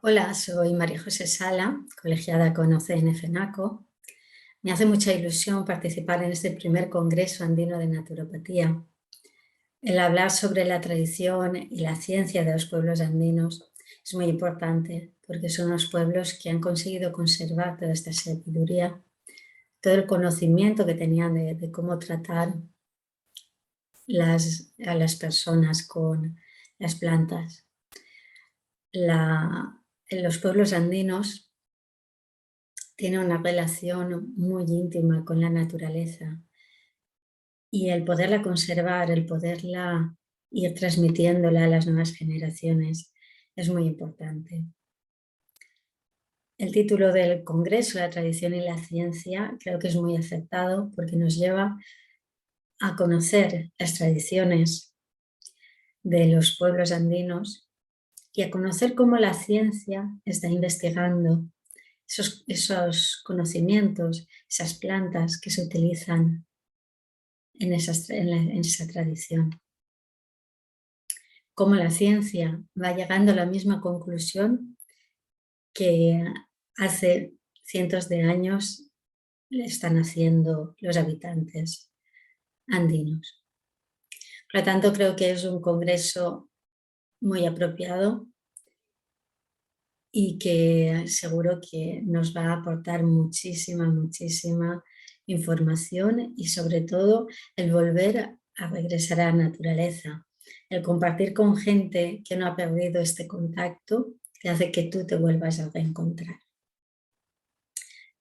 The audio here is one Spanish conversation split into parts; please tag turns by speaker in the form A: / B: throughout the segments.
A: Hola, soy María José Sala, colegiada con OCN FENACO. Me hace mucha ilusión participar en este primer Congreso Andino de Naturopatía. El hablar sobre la tradición y la ciencia de los pueblos andinos es muy importante porque son los pueblos que han conseguido conservar toda esta sabiduría, todo el conocimiento que tenían de cómo tratar a las personas con las plantas. En los pueblos andinos tiene una relación muy íntima con la naturaleza y el poderla conservar, el poderla ir transmitiéndola a las nuevas generaciones es muy importante. El título del Congreso, La tradición y la ciencia, creo que es muy acertado porque nos lleva a conocer las tradiciones de los pueblos andinos y a conocer cómo la ciencia está investigando esos conocimientos, esas plantas que se utilizan en esa tradición. Cómo la ciencia va llegando a la misma conclusión que hace cientos de años le están haciendo los habitantes andinos. Por lo tanto, creo que es un congreso muy apropiado y que seguro que nos va a aportar muchísima información y sobre todo el volver a regresar a la naturaleza, el compartir con gente que no ha perdido este contacto que hace que tú te vuelvas a reencontrar.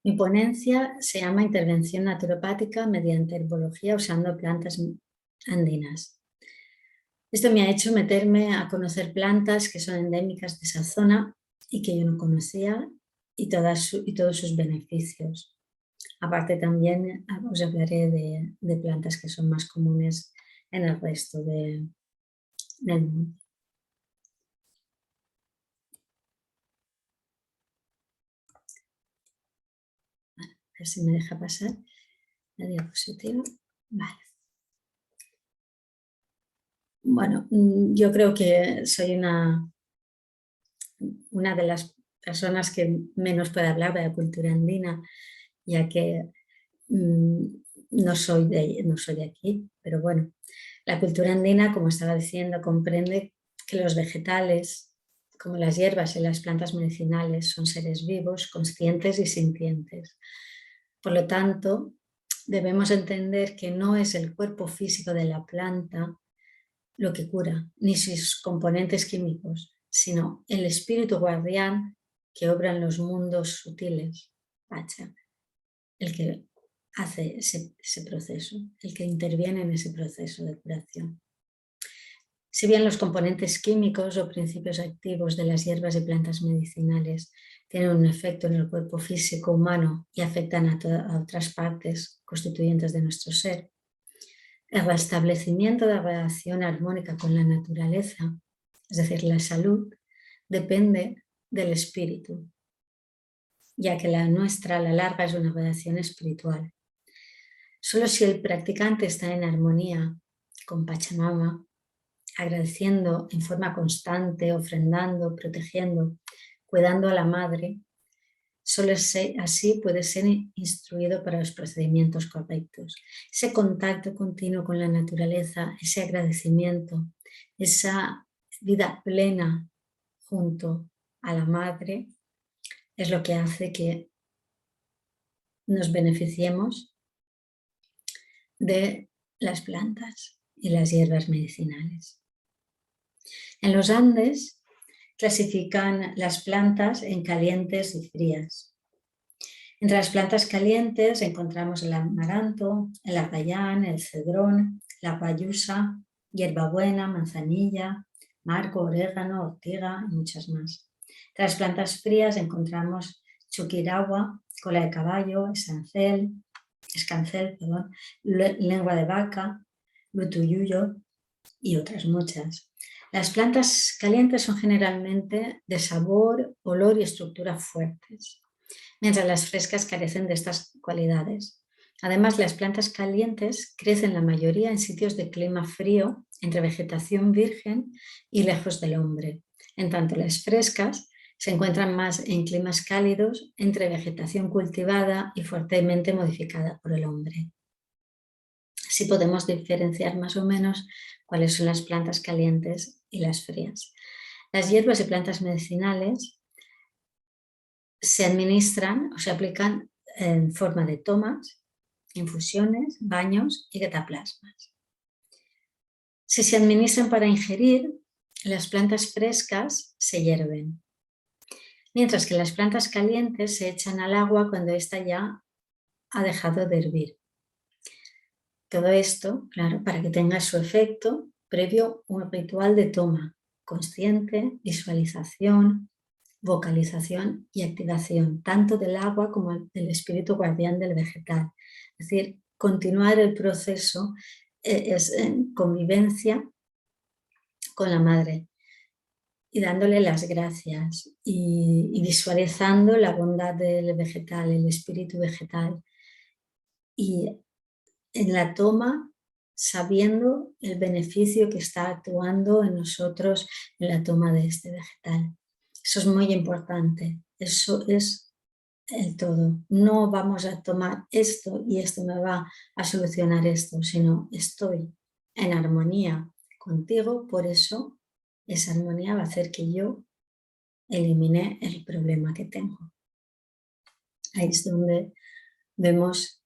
A: Mi ponencia se llama Intervención naturopática mediante herbología usando plantas andinas. Esto me ha hecho meterme a conocer plantas que son endémicas de esa zona y que yo no conocía y todos sus beneficios. Aparte también os hablaré de plantas que son más comunes en el resto del mundo. A ver si me deja pasar la diapositiva. Vale. Bueno, yo creo que soy una de las personas que menos puede hablar de la cultura andina, ya que no soy de aquí, pero bueno, la cultura andina, como estaba diciendo, comprende que los vegetales, como las hierbas y las plantas medicinales, son seres vivos, conscientes y sintientes. Por lo tanto, debemos entender que no es el cuerpo físico de la planta lo que cura, ni sus componentes químicos, sino el espíritu guardián que obra en los mundos sutiles, Pacha, el que hace ese proceso, el que interviene en ese proceso de curación. Si bien los componentes químicos o principios activos de las hierbas y plantas medicinales tienen un efecto en el cuerpo físico humano y afectan a otras partes constituyentes de nuestro ser, el restablecimiento de la relación armónica con la naturaleza, es decir, la salud, depende del espíritu, ya que la nuestra a la larga es una relación espiritual. Solo si el practicante está en armonía con Pachamama, agradeciendo en forma constante, ofrendando, protegiendo, cuidando a la madre, solo así puede ser instruido para los procedimientos correctos. Ese contacto continuo con la naturaleza, ese agradecimiento, esa vida plena junto a la madre es lo que hace que nos beneficiemos de las plantas y las hierbas medicinales. En los Andes clasifican las plantas en calientes y frías. Entre las plantas calientes encontramos el amaranto, el arrayán, el cedrón, la guayusa, hierbabuena, manzanilla, marco, orégano, ortiga y muchas más. Entre las plantas frías encontramos chuquiragua, cola de caballo, escancel, lengua de vaca, lutuyuyo y otras muchas. Las plantas calientes son generalmente de sabor, olor y estructura fuertes, mientras las frescas carecen de estas cualidades. Además, las plantas calientes crecen la mayoría en sitios de clima frío, entre vegetación virgen y lejos del hombre. En tanto, las frescas Se encuentran más en climas cálidos, entre vegetación cultivada y fuertemente modificada por el hombre. Así podemos diferenciar más o menos cuáles son las plantas calientes y las frías. Las hierbas y plantas medicinales se administran o se aplican en forma de tomas, infusiones, baños y cataplasmas. Si se administran para ingerir, las plantas frescas se hierven, mientras que las plantas calientes se echan al agua cuando ésta ya ha dejado de hervir. Todo esto, claro, para que tenga su efecto previo un ritual de toma consciente, visualización, vocalización y activación, tanto del agua como del espíritu guardián del vegetal. Es decir, continuar el proceso es en convivencia con la madre y dándole las gracias y visualizando la bondad del vegetal, el espíritu vegetal. Y en la toma, sabiendo el beneficio que está actuando en nosotros en la toma de este vegetal. Eso es muy importante, eso es el todo. No vamos a tomar esto y esto me va a solucionar esto, sino estoy en armonía contigo, por eso esa armonía va a hacer que yo elimine el problema que tengo. Ahí es donde vemos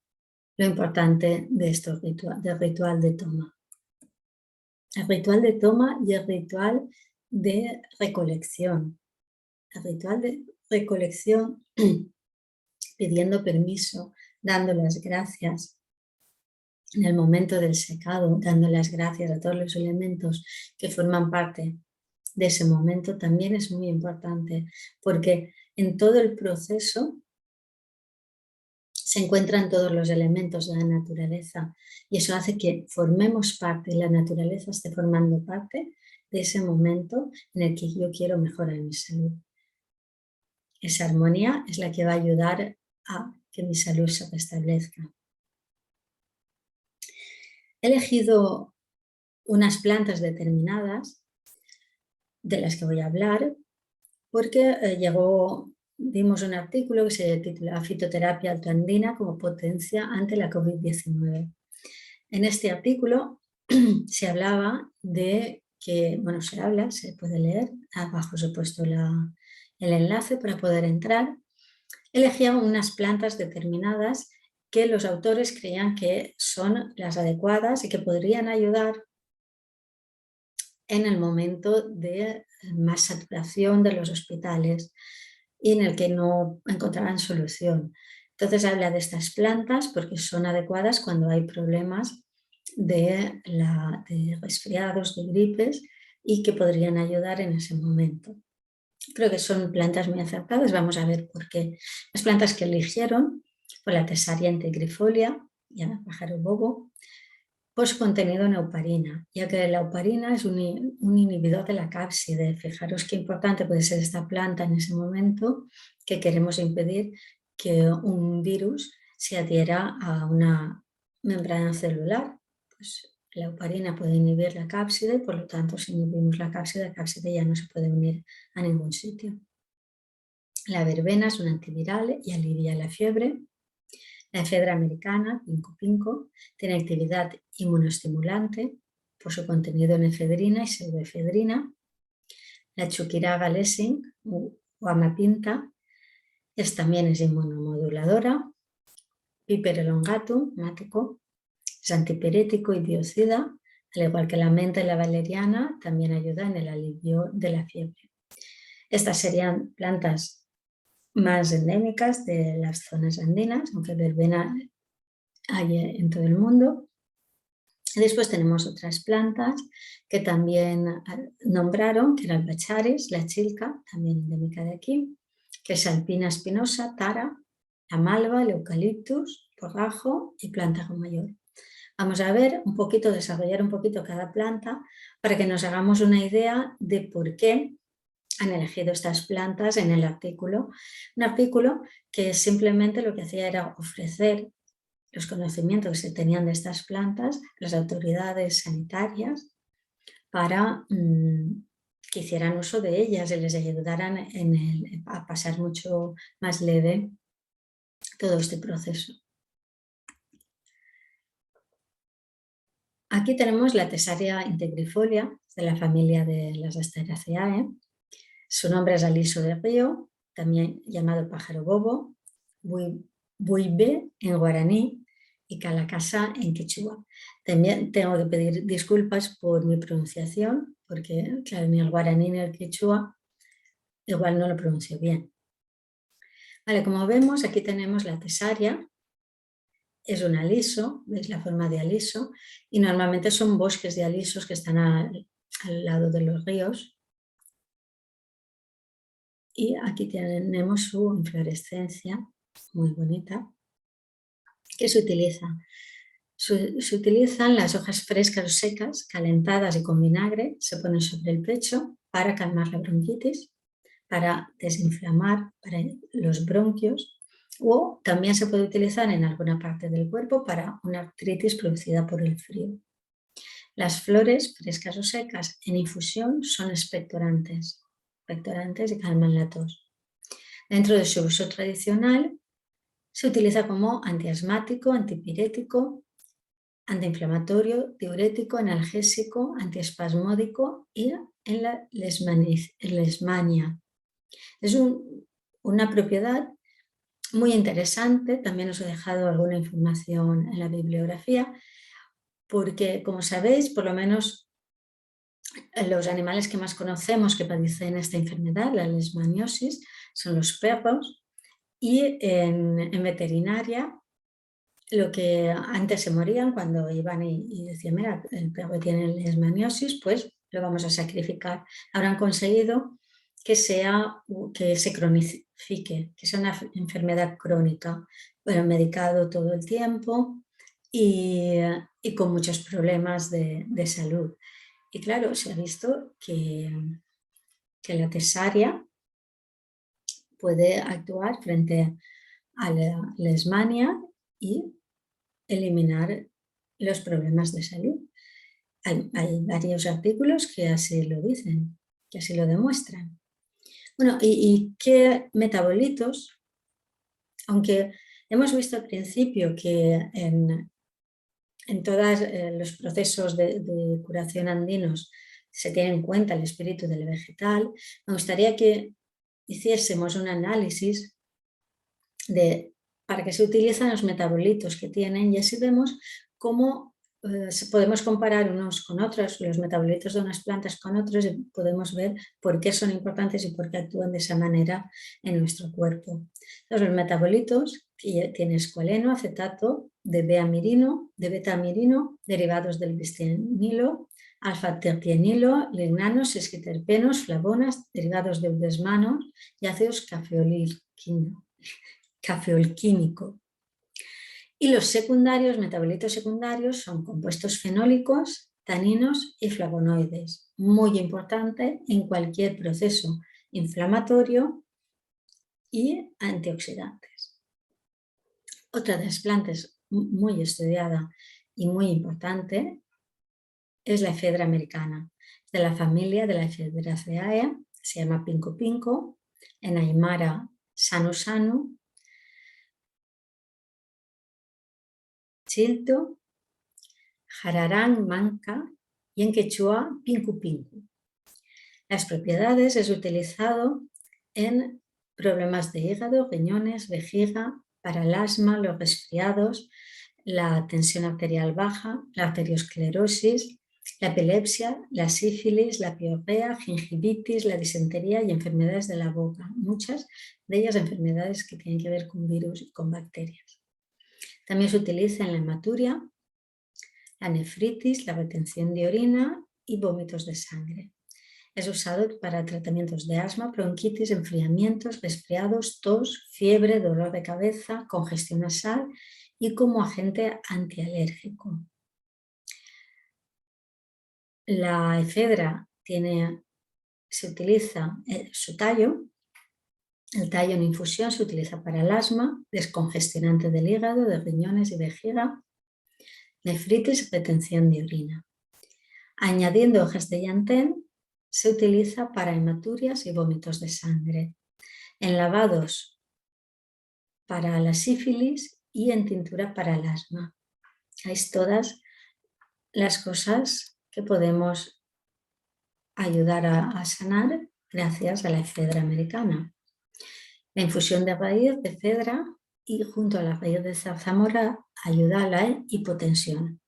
A: lo importante de estos del ritual de toma. El ritual de toma y el ritual de recolección. El ritual de recolección pidiendo permiso, dando las gracias en el momento del secado, dando las gracias a todos los elementos que forman parte de ese momento, también es muy importante, porque en todo el proceso se encuentran todos los elementos de la naturaleza y eso hace que formemos parte, la naturaleza esté formando parte de ese momento en el que yo quiero mejorar mi salud. Esa armonía es la que va a ayudar a que mi salud se restablezca. He elegido unas plantas determinadas de las que voy a hablar porque vimos un artículo que se titula Fitoterapia autoandina como potencia ante la COVID-19. En este artículo se hablaba de que, bueno, se puede leer, abajo os he puesto el enlace para poder entrar. Elegían unas plantas determinadas que los autores creían que son las adecuadas y que podrían ayudar en el momento de más saturación de los hospitales y en el que no encontraban solución. Entonces habla de estas plantas porque son adecuadas cuando hay problemas de resfriados, de gripes y que podrían ayudar en ese momento. Creo que son plantas muy acertadas, vamos a ver por qué. Las plantas que eligieron fue la Tesaria integrifolia y el pájaro bobo, por su contenido en euparina, ya que la euparina es un inhibidor de la cápside. Fijaros qué importante puede ser esta planta en ese momento que queremos impedir que un virus se adhiera a una membrana celular. Pues la euparina puede inhibir la cápside, por lo tanto, si inhibimos la cápside ya no se puede unir a ningún sitio. La verbena es un antiviral y alivia la fiebre. La efedra americana, ginkgo pinco, tiene actividad inmunoestimulante por su contenido en efedrina y pseudoefedrina. La Chuquiraga lessing o amapinta también es inmunomoduladora. Piper elongatum, mático, es antipirético y biocida, al igual que la menta y la valeriana, también ayuda en el alivio de la fiebre. Estas serían plantas más endémicas de las zonas andinas, aunque verbena hay en todo el mundo. Después tenemos otras plantas que también nombraron, que eran la charis, la chilca, también endémica de aquí, que es alpina espinosa, tara, la malva, el eucaliptus, porrajo y plantago mayor. Vamos a ver un poquito, desarrollar un poquito cada planta para que nos hagamos una idea de por qué han elegido estas plantas en el artículo. Un artículo que simplemente lo que hacía era ofrecer los conocimientos que se tenían de estas plantas, las autoridades sanitarias, para que hicieran uso de ellas y les ayudaran a pasar mucho más leve todo este proceso. Aquí tenemos la Tesaria integrifolia, de la familia de las Asteraceae. Su nombre es aliso de río, también llamado pájaro bobo, buibe en guaraní y calacasa en quechua. También tengo que pedir disculpas por mi pronunciación, porque claro, ni el guaraní ni el quechua igual no lo pronuncio bien. Vale, como vemos, aquí tenemos la Tesaria. Es un aliso, veis la forma de aliso, y normalmente son bosques de alisos que están al lado de los ríos. Y aquí tenemos su inflorescencia, muy bonita, que se utiliza. Se utilizan las hojas frescas o secas, calentadas y con vinagre, se ponen sobre el pecho para calmar la bronquitis, para desinflamar para los bronquios, o también se puede utilizar en alguna parte del cuerpo para una artritis producida por el frío. Las flores, frescas o secas, en infusión son expectorantes y calman la tos. Dentro de su uso tradicional, se utiliza como antiasmático, antipirético, antiinflamatorio, diurético, analgésico, antiespasmódico y en la lesmania. Es una propiedad muy interesante, también os he dejado alguna información en la bibliografía, porque como sabéis, por lo menos los animales que más conocemos que padecen esta enfermedad, la leishmaniosis, son los perros, y en veterinaria lo que antes se morían cuando iban y decían, mira, el perro tiene leishmaniosis, pues lo vamos a sacrificar. Ahora han conseguido que se cronifique, que sea una enfermedad crónica, bueno, medicado todo el tiempo y con muchos problemas de salud. Y claro, se ha visto que la Tesaria puede actuar frente a la leishmania y eliminar los problemas de salud. Hay varios artículos que así lo dicen, que así lo demuestran. Bueno, ¿y qué metabolitos? Aunque hemos visto al principio que en todos los procesos de curación andinos se tiene en cuenta el espíritu del vegetal, me gustaría que hiciésemos un análisis para qué se utilizan los metabolitos que tienen y así vemos cómo podemos comparar unos con otros, los metabolitos de unas plantas con otros y podemos ver por qué son importantes y por qué actúan de esa manera en nuestro cuerpo. Entonces, los metabolitos tienen escualeno, acetato, de beta-amirino, derivados del bistinilo, alfa-terpienilo, lignanos, esquiterpenos, flavonas, derivados de udesmanos y ácidos cafeolquímico. Y los secundarios, metabolitos secundarios, son compuestos fenólicos, taninos y flavonoides. Muy importante en cualquier proceso inflamatorio y antioxidantes. Otra de las plantas muy estudiada y muy importante es la efedra americana, de la familia de la Ephedrotheae, se llama pinco pinco, en aymara sanu sanu, chilto, jararán manca y en quechua pinku pinku. Las propiedades es utilizado en problemas de hígado, riñones, vejiga, para el asma, los resfriados, la tensión arterial baja, la arteriosclerosis, la epilepsia, la sífilis, la piorrea, gingivitis, la disentería y enfermedades de la boca. Muchas de ellas enfermedades que tienen que ver con virus y con bacterias. También se utiliza en la hematuria, la nefritis, la retención de orina y vómitos de sangre. Es usado para tratamientos de asma, bronquitis, enfriamientos, resfriados, tos, fiebre, dolor de cabeza, congestión nasal y como agente antialérgico. La efedra se utiliza su tallo. El tallo en infusión se utiliza para el asma, descongestionante del hígado, de riñones y vejiga, nefritis y retención de orina. Añadiendo hojas de llantén se utiliza para hematurias y vómitos de sangre, en lavados para la sífilis y en tintura para el asma. Es todas las cosas que podemos ayudar a sanar gracias a la cedra americana. La infusión de raíz de cedra y junto a la raíz de zarzamora ayuda a la hipotensión.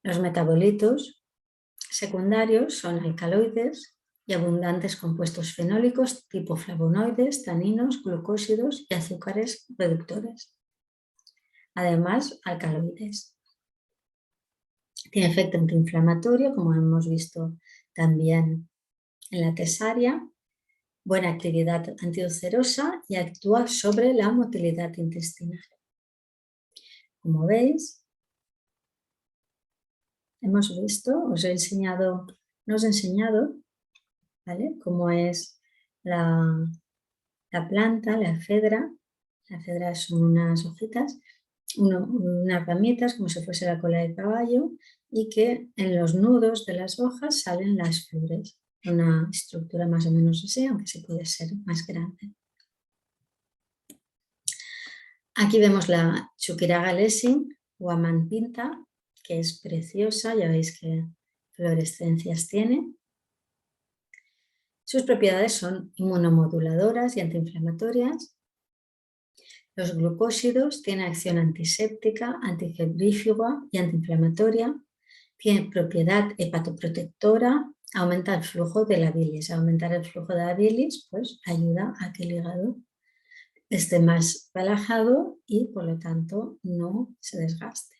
A: Los metabolitos secundarios son alcaloides y abundantes compuestos fenólicos tipo flavonoides, taninos, glucósidos y azúcares reductores. Además, alcaloides. Tiene efecto antiinflamatorio, como hemos visto también en la tesaria, buena actividad antiulcerosa y actúa sobre la motilidad intestinal. Como veis, hemos visto, os he enseñado, ¿vale?, cómo es la planta, la cedra. La cedra son unas hojitas, unas ramitas como si fuese la cola de caballo y que en los nudos de las hojas salen las flores. Una estructura más o menos así, aunque sí puede ser más grande. Aquí vemos la Chuquiraga Lessing o Amantinta, que es preciosa, ya veis qué fluorescencias tiene. Sus propiedades son inmunomoduladoras y antiinflamatorias. Los glucósidos tienen acción antiséptica, antifebrífuga y antiinflamatoria. Tiene propiedad hepatoprotectora, aumenta el flujo de la bilis. Aumentar el flujo de la bilis pues, ayuda a que el hígado esté más relajado y por lo tanto no se desgaste.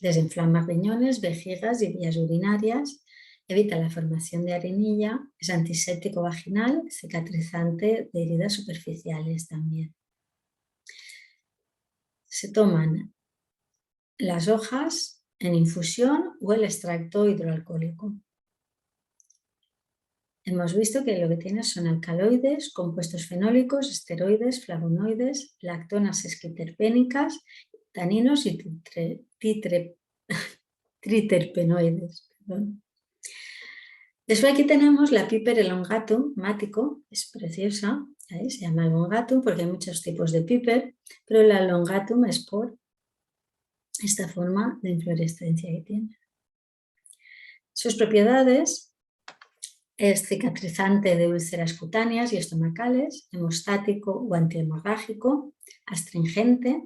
A: Desinflama riñones, vejigas y vías urinarias, evita la formación de arenilla, es antiséptico vaginal, cicatrizante de heridas superficiales también. Se toman las hojas en infusión o el extracto hidroalcohólico. Hemos visto que lo que tiene son alcaloides, compuestos fenólicos, esteroides, flavonoides, lactonas esquiterpénicas, taninos y triterpenoides. Perdón. Después aquí tenemos la Piper elongatum mático, es preciosa, ¿sabes? Se llama elongatum porque hay muchos tipos de Piper, pero la elongatum es por esta forma de inflorescencia que tiene. Sus propiedades es cicatrizante de úlceras cutáneas y estomacales, hemostático o antihemorrágico, astringente,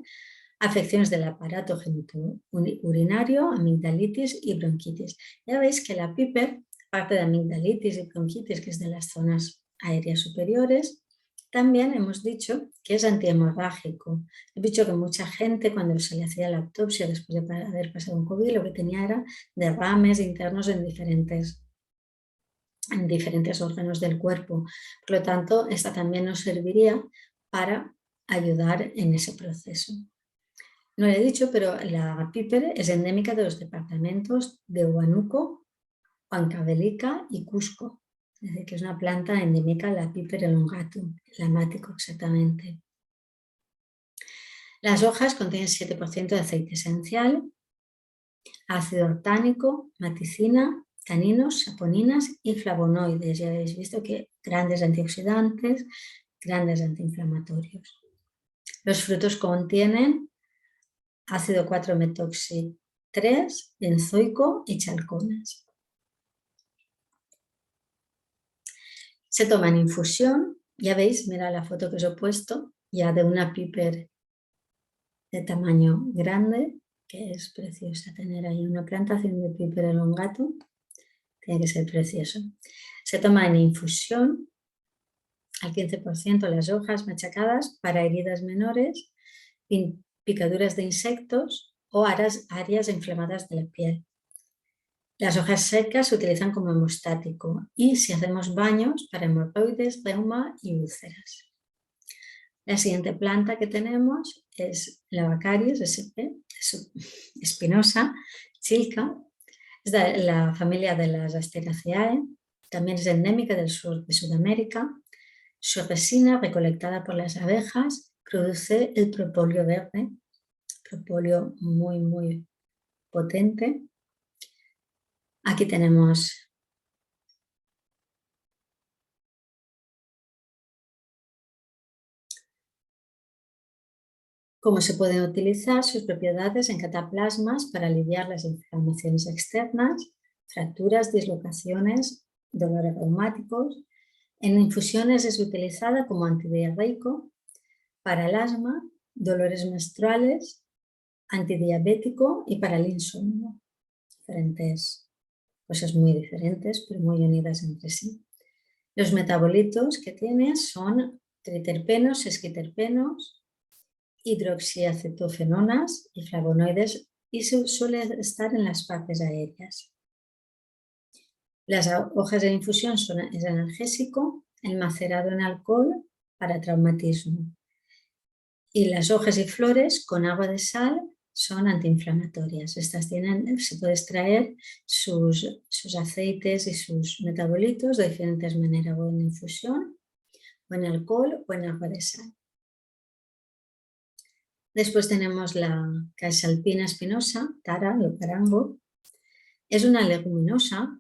A: afecciones del aparato genitourinario, amigdalitis y bronquitis. Ya veis que la Piper, aparte de amigdalitis y bronquitis, que es de las zonas aéreas superiores, también hemos dicho que es antihemorrágico. He dicho que mucha gente cuando se le hacía la autopsia después de haber pasado un COVID lo que tenía era derrames internos en diferentes órganos del cuerpo. Por lo tanto, esta también nos serviría para ayudar en ese proceso. No lo he dicho, pero la Piper es endémica de los departamentos de Huánuco, Huancavelica y Cusco. Es decir, que es una planta endémica, la Piper elongatum, la mático exactamente. Las hojas contienen 7% de aceite esencial, ácido ortánico, maticina, taninos, saponinas y flavonoides. Ya habéis visto que grandes antioxidantes, grandes antiinflamatorios. Los frutos contienen ácido 4-metoxi-3, benzoico y chalconas. Se toma en infusión, ya veis, mira la foto que os he puesto, ya de una Piper de tamaño grande, que es preciosa tener ahí una plantación de Piper elongatum, tiene que ser precioso. Se toma en infusión, al 15% las hojas machacadas para heridas menores, picaduras de insectos o áreas inflamadas de la piel. Las hojas secas se utilizan como hemostático y si hacemos baños para hemorroides, reuma y úlceras. La siguiente planta que tenemos es la Baccharis sp. espinosa, chilca, es de la familia de las Asteraceae, también es endémica del sur de Sudamérica. Su resina, recolectada por las abejas, produce el propóleo verde, propóleo muy, muy potente. Aquí tenemos cómo se pueden utilizar sus propiedades en cataplasmas para aliviar las inflamaciones externas, fracturas, dislocaciones, dolores reumáticos. En infusiones es utilizada como antidiarreico, para el asma, dolores menstruales, antidiabético y para el insomnio. Diferentes cosas muy diferentes, pero muy unidas entre sí. Los metabolitos que tiene son triterpenos, esquiterpenos, hidroxiacetofenonas y flavonoides y suele estar en las fases aéreas. Las hojas de infusión es analgésico, el macerado en alcohol para traumatismo. Y las hojas y flores con agua de sal son antiinflamatorias. Estas se puede extraer sus aceites y sus metabolitos de diferentes maneras, o en infusión, o en alcohol, o en agua de sal. Después tenemos la caesalpina espinosa, tara o parango. Es una leguminosa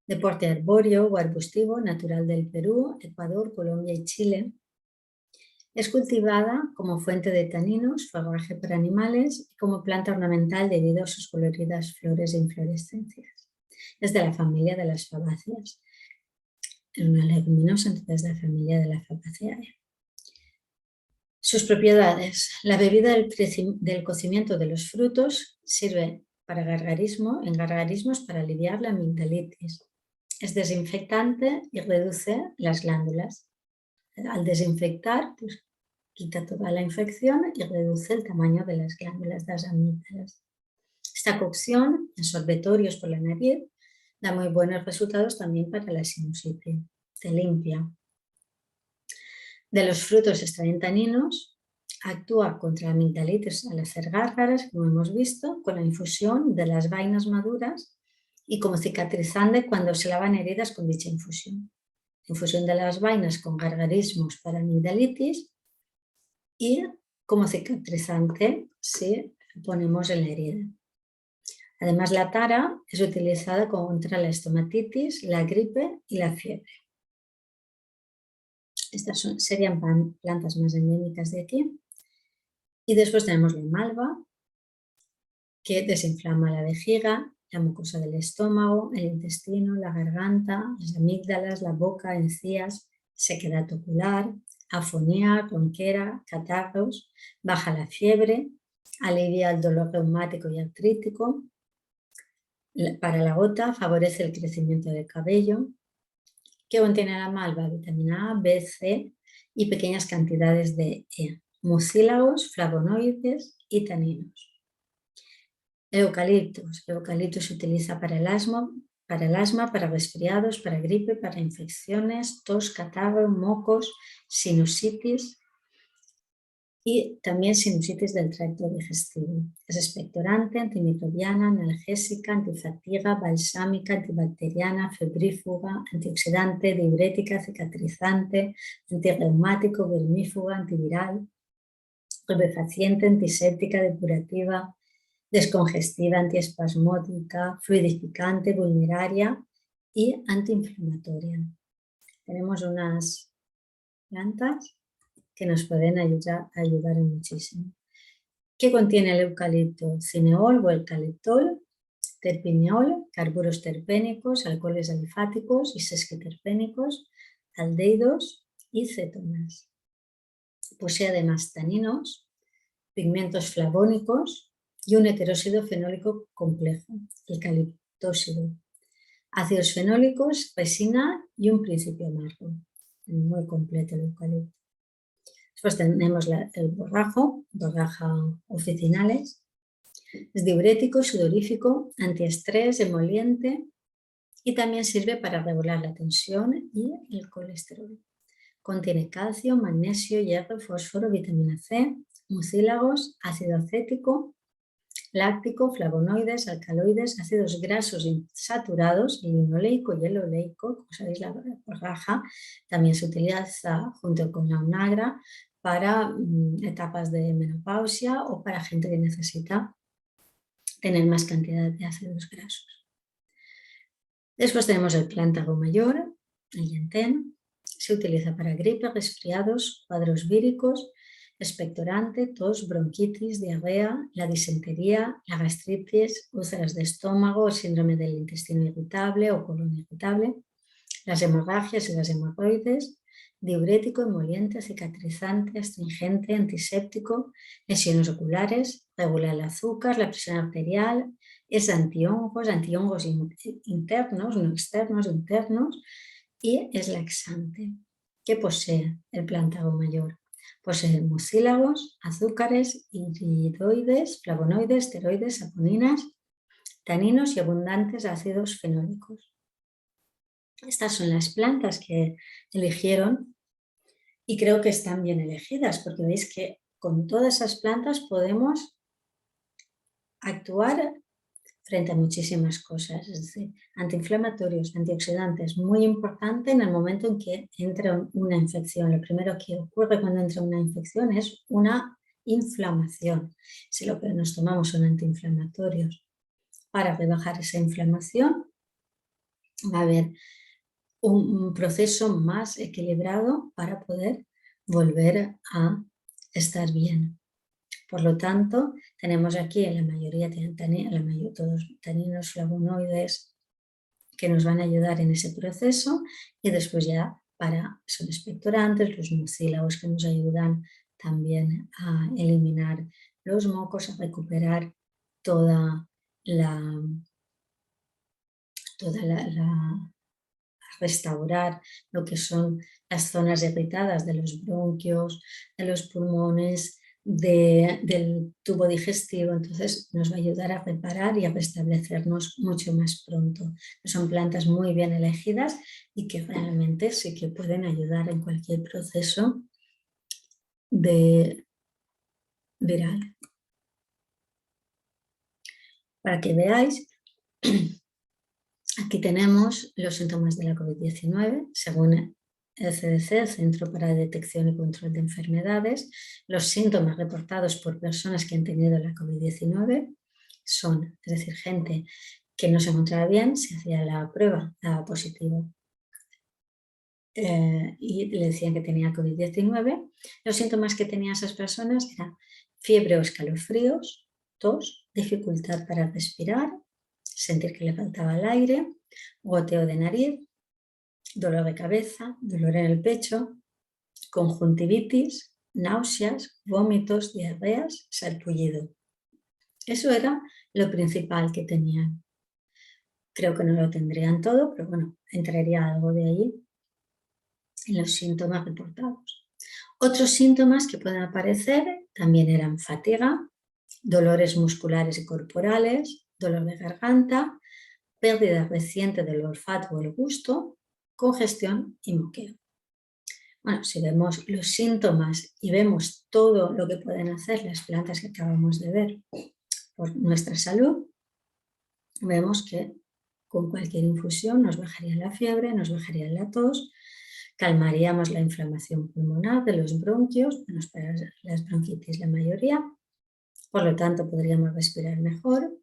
A: de porte arbóreo o arbustivo, natural del Perú, Ecuador, Colombia y Chile. Es cultivada como fuente de taninos, forraje para animales y como planta ornamental debido a sus coloridas flores e inflorescencias. Es de la familia de las fabáceas. Es una leguminosa, entonces de la familia de la Fabaceae. Sus propiedades. La bebida del cocimiento de los frutos sirve para gargarismo, en gargarismos para aliviar la amigdalitis. Es desinfectante y reduce las glándulas. Al desinfectar, pues, quita toda la infección y reduce el tamaño de las glándulas de las amígdalas. Esta cocción en sorbetorios por la nariz da muy buenos resultados también para la sinusitis. Te limpia. De los frutos extraen taninos, actúa contra la amigdalitis al hacer gárgaras, como hemos visto, con la infusión de las vainas maduras y como cicatrizante cuando se lavan heridas con dicha infusión. Infusión de las vainas con gargarismos para amigdalitis y como cicatrizante si ponemos en la herida. Además, la tara es utilizada contra la estomatitis, la gripe y la fiebre. Estas serían plantas más endémicas de aquí. Y después tenemos la malva, que desinflama la vejiga, la mucosa del estómago, el intestino, la garganta, las amígdalas, la boca, encías, sequedad ocular, afonía, ronquera, catarros, baja la fiebre, alivia el dolor reumático y artrítico. Para la gota favorece el crecimiento del cabello. ¿Qué contiene la malva? Vitamina A, B, C y pequeñas cantidades de E, mucílagos, flavonoides y taninos. Eucaliptus. El eucalipto se utiliza para el asma, para resfriados, para gripe, para infecciones, tos, catarro, mocos, sinusitis y también sinusitis del tracto digestivo. Es expectorante, antimicrobiana, analgésica, antifatiga, balsámica, antibacteriana, febrífuga, antioxidante, diurética, cicatrizante, antirreumático, vermífuga, antiviral, estupefaciente, antiséptica, depurativa, descongestiva, antiespasmódica, fluidificante, vulneraria y antiinflamatoria. Tenemos unas plantas que nos pueden ayudar muchísimo. ¿Qué contiene el eucalipto? Cineol o eucaliptol, terpineol, carburos terpénicos, alcoholes alifáticos y sesquiterpénicos, aldehídos y cetonas. Posee además taninos, pigmentos flavónicos y un heteróxido fenólico complejo, el caliptóxido, ácidos fenólicos, resina y un principio amargo. Muy completo el eucalipto. Después tenemos el borraja officinales. Es diurético, sudorífico, antiestrés, emoliente y también sirve para regular la tensión y el colesterol. Contiene calcio, magnesio, hierro, fósforo, vitamina C, mucílagos, ácido acético, láctico, flavonoides, alcaloides, ácidos grasos insaturados, el linoleico y el oleico. Como sabéis, la borraja también se utiliza junto con la onagra para etapas de menopausia o para gente que necesita tener más cantidad de ácidos grasos. Después tenemos el plántago mayor, el yantén. Se utiliza para gripe, resfriados, cuadros víricos expectorante, tos, bronquitis, diarrea, la disentería, la gastritis, úlceras de estómago, síndrome del intestino irritable o colon irritable, las hemorragias y las hemorroides, diurético, emoliente, cicatrizante, astringente, antiséptico, lesiones oculares, regula el azúcar, la presión arterial, es antihongos internos, no externos, internos, y es laxante. ¿Qué posee el plantago mayor? Posee mucílagos, azúcares, iridoides, flavonoides, esteroides, saponinas, taninos y abundantes ácidos fenólicos. Estas son las plantas que eligieron y creo que están bien elegidas porque veis que con todas esas plantas podemos actuar frente a muchísimas cosas, es decir, antiinflamatorios, antioxidantes, muy importante en el momento en que entra una infección. Lo primero que ocurre cuando entra una infección es una inflamación. Si lo que nos tomamos son antiinflamatorios para rebajar esa inflamación, va a haber un proceso más equilibrado para poder volver a estar bien. Por lo tanto, tenemos aquí en la mayoría, todos taninos, flavonoides que nos van a ayudar en ese proceso y después ya son expectorantes, los mucílagos que nos ayudan también a eliminar los mocos, a recuperar toda la restaurar lo que son las zonas irritadas de los bronquios, de los pulmones, del tubo digestivo, entonces nos va a ayudar a reparar y a restablecernos mucho más pronto. Son plantas muy bien elegidas y que realmente sí que pueden ayudar en cualquier proceso viral. Para que veáis, aquí tenemos los síntomas de la COVID-19, según el CDC, el Centro para la Detección y Control de Enfermedades. Los síntomas reportados por personas que han tenido la COVID-19 son, es decir, gente que no se encontraba bien, se hacía la prueba, daba positivo y le decían que tenía COVID-19. Los síntomas que tenían esas personas eran fiebre o escalofríos, tos, dificultad para respirar, sentir que le faltaba el aire, goteo de nariz, dolor de cabeza, dolor en el pecho, conjuntivitis, náuseas, vómitos, diarreas, sarpullido. Eso era lo principal que tenían. Creo que no lo tendrían todo, pero bueno, entraría algo de ahí en los síntomas reportados. Otros síntomas que pueden aparecer también eran fatiga, dolores musculares y corporales, dolor de garganta, pérdida reciente del olfato o el gusto, congestión y moqueo. Bueno, si vemos los síntomas y vemos todo lo que pueden hacer las plantas que acabamos de ver por nuestra salud, vemos que con cualquier infusión nos bajaría la fiebre, nos bajaría la tos, calmaríamos la inflamación pulmonar de los bronquios, menos para las bronquitis la mayoría, por lo tanto podríamos respirar mejor.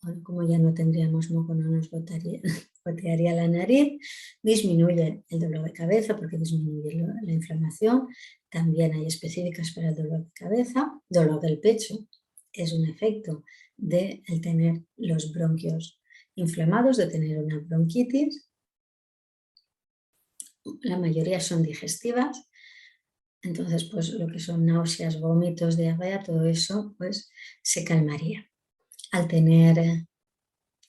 A: Bueno, como ya no tendríamos moco, no nos gotearía la nariz, disminuye el dolor de cabeza porque disminuye la inflamación, también hay específicas para el dolor de cabeza, dolor del pecho, es un efecto de el tener los bronquios inflamados, de tener una bronquitis, la mayoría son digestivas, entonces pues lo que son náuseas, vómitos, diarrea, todo eso pues se calmaría. Al tener,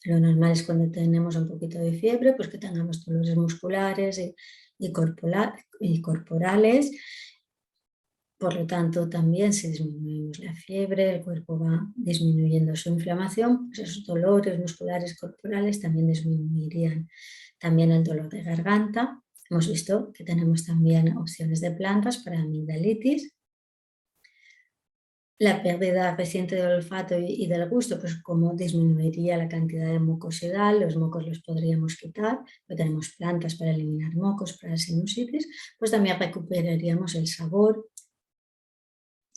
A: lo normal es cuando tenemos un poquito de fiebre, pues que tengamos dolores musculares y corporales. Por lo tanto, también si disminuimos la fiebre, el cuerpo va disminuyendo su inflamación, pues esos dolores musculares corporales también disminuirían. También el dolor de garganta. Hemos visto que tenemos también opciones de plantas para amigdalitis. La pérdida reciente del olfato y del gusto, pues como disminuiría la cantidad de mucosidad, los mocos los podríamos quitar, pero tenemos plantas para eliminar mocos, para la sinusitis, pues también recuperaríamos el sabor,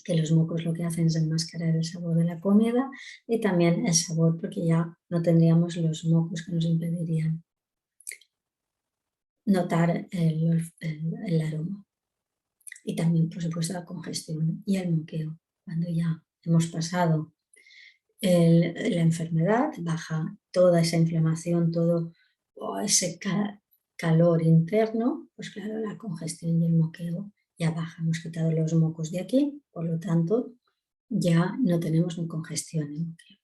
A: que los mocos lo que hacen es enmascarar el sabor de la comida y también el sabor porque ya no tendríamos los mocos que nos impedirían notar el aroma. Y también, por supuesto, la congestión y el moqueo. Cuando ya hemos pasado la enfermedad, baja toda esa inflamación, todo ese calor interno, pues claro, la congestión y el moqueo ya baja. Hemos quitado los mocos de aquí, por lo tanto, ya no tenemos ni congestión ni moqueo.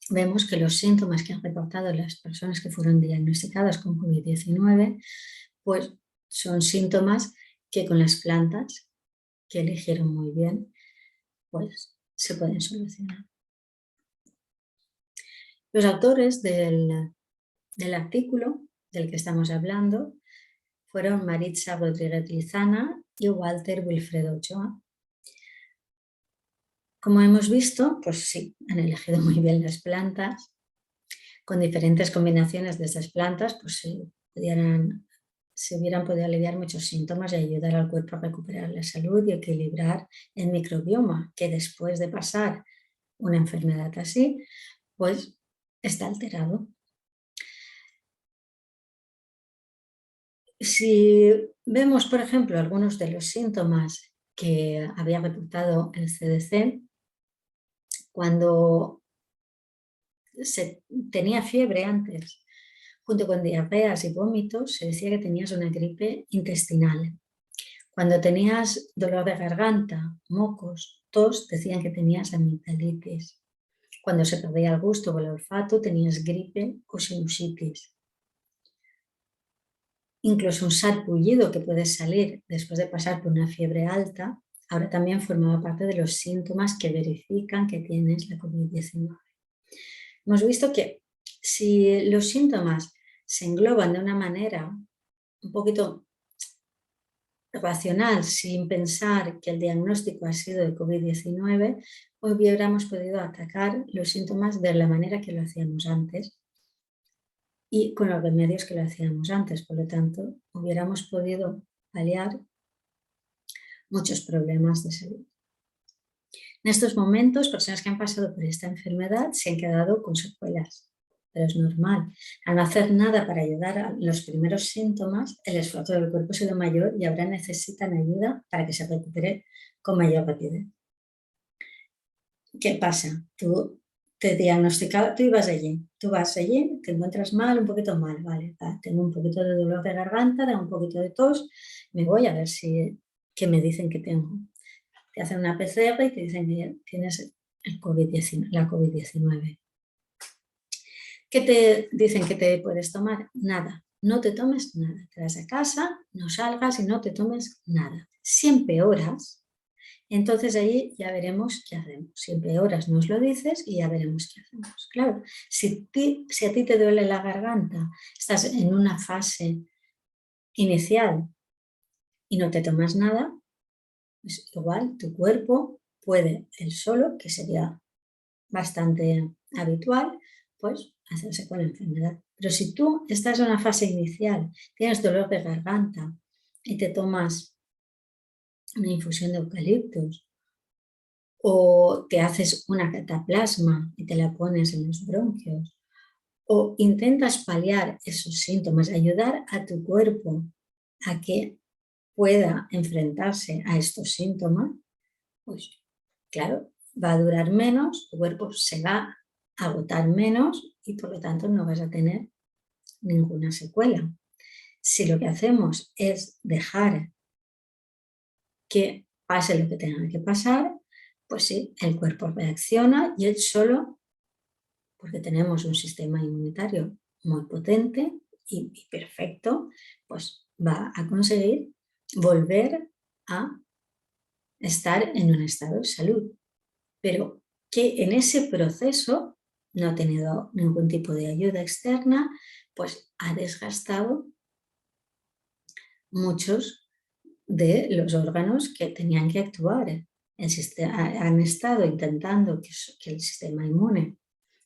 A: Vemos que los síntomas que han reportado las personas que fueron diagnosticadas con COVID-19, pues son síntomas que con las plantas que eligieron muy bien, pues se pueden solucionar. Los autores del artículo del que estamos hablando fueron Maritza Rodríguez Lizana y Walter Wilfredo Ochoa. Como hemos visto, pues sí, han elegido muy bien las plantas. Con diferentes combinaciones de estas plantas, pues se hubieran podido aliviar muchos síntomas y ayudar al cuerpo a recuperar la salud y equilibrar el microbioma, que después de pasar una enfermedad así, pues está alterado. Si vemos, por ejemplo, algunos de los síntomas que había reportado el CDC, cuando se tenía fiebre antes, junto con diarreas y vómitos, se decía que tenías una gripe intestinal. Cuando tenías dolor de garganta, mocos, tos, decían que tenías amigdalitis. Cuando se perdía el gusto o el olfato, tenías gripe o sinusitis. Incluso un sarpullido que puede salir después de pasar por una fiebre alta, ahora también formaba parte de los síntomas que verifican que tienes la COVID-19. Hemos visto que si los síntomas se engloban de una manera un poquito racional, sin pensar que el diagnóstico ha sido de COVID-19, hoy hubiéramos podido atacar los síntomas de la manera que lo hacíamos antes y con los remedios que lo hacíamos antes. Por lo tanto, hubiéramos podido paliar muchos problemas de salud. En estos momentos, personas que han pasado por esta enfermedad se han quedado con secuelas, pero es normal. Al no hacer nada para ayudar a los primeros síntomas, el esfuerzo del cuerpo ha sido mayor y ahora necesitan ayuda para que se recupere con mayor rapidez. ¿Qué pasa? Tú te diagnosticas, tú vas allí, te encuentras mal, un poquito mal, vale, tengo un poquito de dolor de garganta, tengo un poquito de tos, me voy a ver qué me dicen que tengo. Te hacen una PCR y te dicen que tienes la COVID-19. ¿Qué te dicen que te puedes tomar? Nada, no te tomes nada. Te vas a casa, no salgas y no te tomes nada. Si empeoras, entonces ahí ya veremos qué hacemos. Si empeoras, nos lo dices y ya veremos qué hacemos. Claro, si a ti te duele la garganta, estás en una fase inicial y no te tomas nada, pues igual tu cuerpo puede él solo, que sería bastante habitual, pues hacerse con la enfermedad. Pero si tú estás en una fase inicial, tienes dolor de garganta y te tomas una infusión de eucaliptos o te haces una cataplasma y te la pones en los bronquios o intentas paliar esos síntomas, ayudar a tu cuerpo a que pueda enfrentarse a estos síntomas, pues claro, va a durar menos, tu cuerpo se va a agotar menos y por lo tanto no vas a tener ninguna secuela. Si lo que hacemos es dejar que pase lo que tenga que pasar, pues sí, el cuerpo reacciona y él solo, porque tenemos un sistema inmunitario muy potente y perfecto, pues va a conseguir volver a estar en un estado de salud. Pero que en ese proceso no ha tenido ningún tipo de ayuda externa, pues ha desgastado muchos de los órganos que tenían que actuar. Han estado intentando que el sistema inmune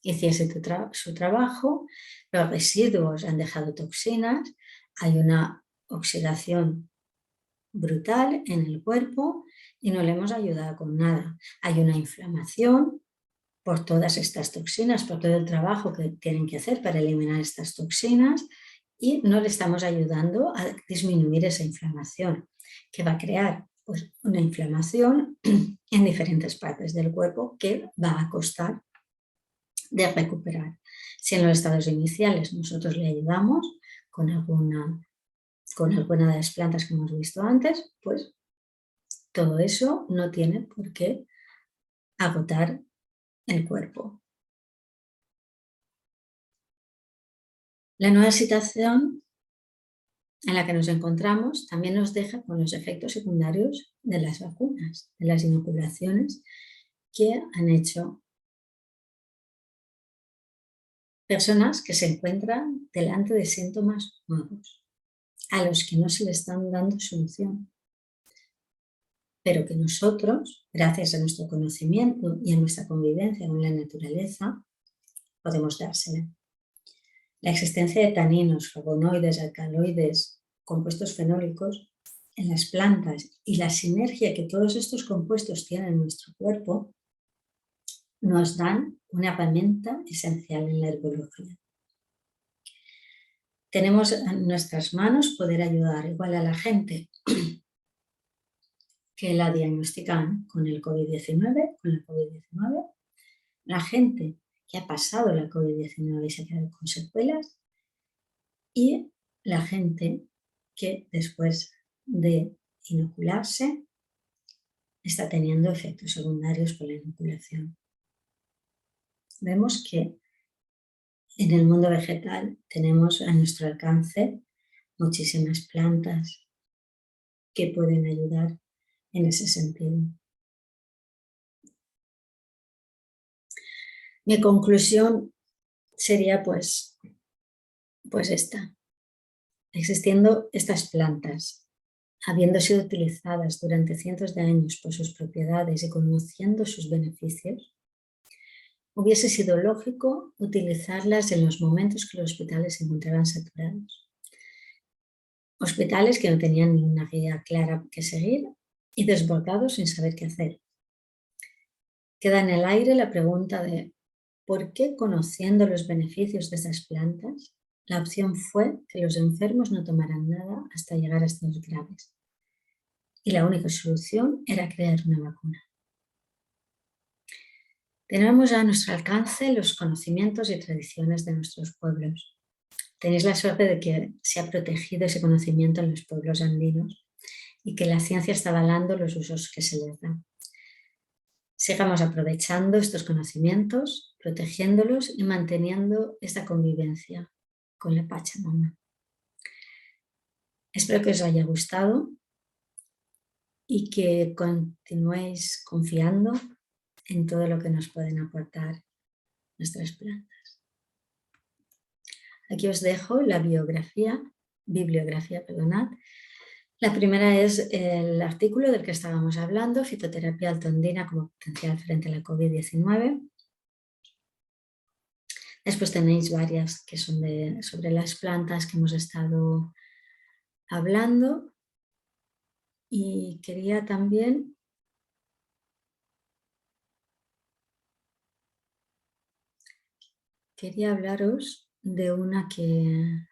A: hiciese su trabajo, los residuos han dejado toxinas, hay una oxidación brutal en el cuerpo y no le hemos ayudado con nada. Hay una inflamación por todas estas toxinas, por todo el trabajo que tienen que hacer para eliminar estas toxinas y no le estamos ayudando a disminuir esa inflamación, que va a crear pues, una inflamación en diferentes partes del cuerpo que va a costar de recuperar. Si en los estados iniciales nosotros le ayudamos con alguna de las plantas que hemos visto antes, pues todo eso no tiene por qué agotar el cuerpo. La nueva situación en la que nos encontramos también nos deja con los efectos secundarios de las vacunas, de las inoculaciones que han hecho personas que se encuentran delante de síntomas nuevos, a los que no se le están dando solución, pero que nosotros, gracias a nuestro conocimiento y a nuestra convivencia con la naturaleza, podemos dársela. La existencia de taninos, flavonoides, alcaloides, compuestos fenólicos en las plantas y la sinergia que todos estos compuestos tienen en nuestro cuerpo nos dan una herramienta esencial en la herbología. Tenemos en nuestras manos poder ayudar igual a la gente que la diagnostican con el COVID-19, la gente que ha pasado la COVID-19 y se ha quedado con secuelas, y la gente que después de inocularse está teniendo efectos secundarios por la inoculación. Vemos que en el mundo vegetal tenemos a nuestro alcance muchísimas plantas que pueden ayudar en ese sentido. Mi conclusión sería pues esta. Existiendo estas plantas, habiendo sido utilizadas durante cientos de años por sus propiedades y conociendo sus beneficios, hubiese sido lógico utilizarlas en los momentos que los hospitales se encontraban saturados. Hospitales que no tenían ninguna guía clara que seguir y desbordados sin saber qué hacer. Queda en el aire la pregunta de ¿por qué, conociendo los beneficios de esas plantas, la opción fue que los enfermos no tomaran nada hasta llegar a estados graves? Y la única solución era crear una vacuna. Tenemos a nuestro alcance los conocimientos y tradiciones de nuestros pueblos. Tenéis la suerte de que se ha protegido ese conocimiento en los pueblos andinos y que la ciencia está avalando los usos que se les dan. Sigamos aprovechando estos conocimientos, protegiéndolos y manteniendo esta convivencia con la Pachamama. Espero que os haya gustado y que continuéis confiando en todo lo que nos pueden aportar nuestras plantas. Aquí os dejo la bibliografía. La primera es el artículo del que estábamos hablando, Fitoterapia altoandina como potencial frente a la COVID-19. Después tenéis varias que son sobre las plantas que hemos estado hablando. Y quería también hablaros de una que...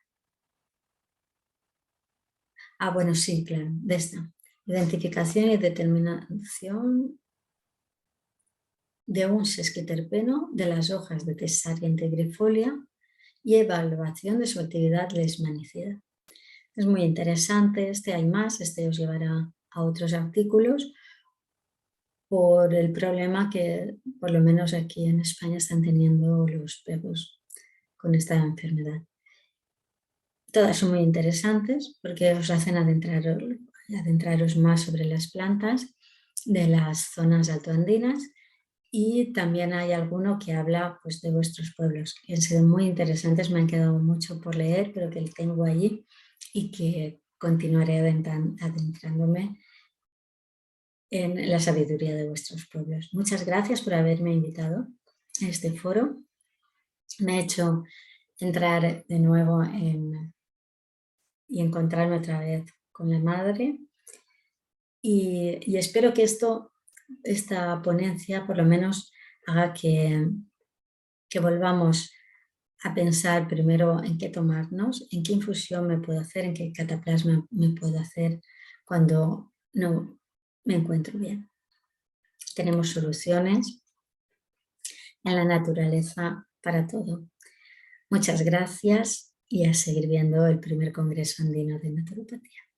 A: bueno, sí, claro, de esta. Identificación y determinación de un sesquiterpeno de las hojas de Thessaria integrifolia y evaluación de su actividad leishmanicida. Es muy interesante, hay más, os llevará a otros artículos por el problema que por lo menos aquí en España están teniendo los perros con esta enfermedad. Todas son muy interesantes porque os hacen adentraros más sobre las plantas de las zonas altoandinas, y también hay alguno que habla pues, de vuestros pueblos, que han sido muy interesantes, me han quedado mucho por leer, pero que tengo allí y que continuaré adentrándome en la sabiduría de vuestros pueblos. Muchas gracias por haberme invitado a este foro. Me ha hecho entrar de nuevo y encontrarme otra vez con la madre, y espero que esta ponencia por lo menos haga que volvamos a pensar primero en qué tomarnos, en qué infusión me puedo hacer, en qué cataplasma me puedo hacer cuando no me encuentro bien. Tenemos soluciones en la naturaleza para todo. Muchas gracias y a seguir viendo el primer Congreso Andino de Naturopatía.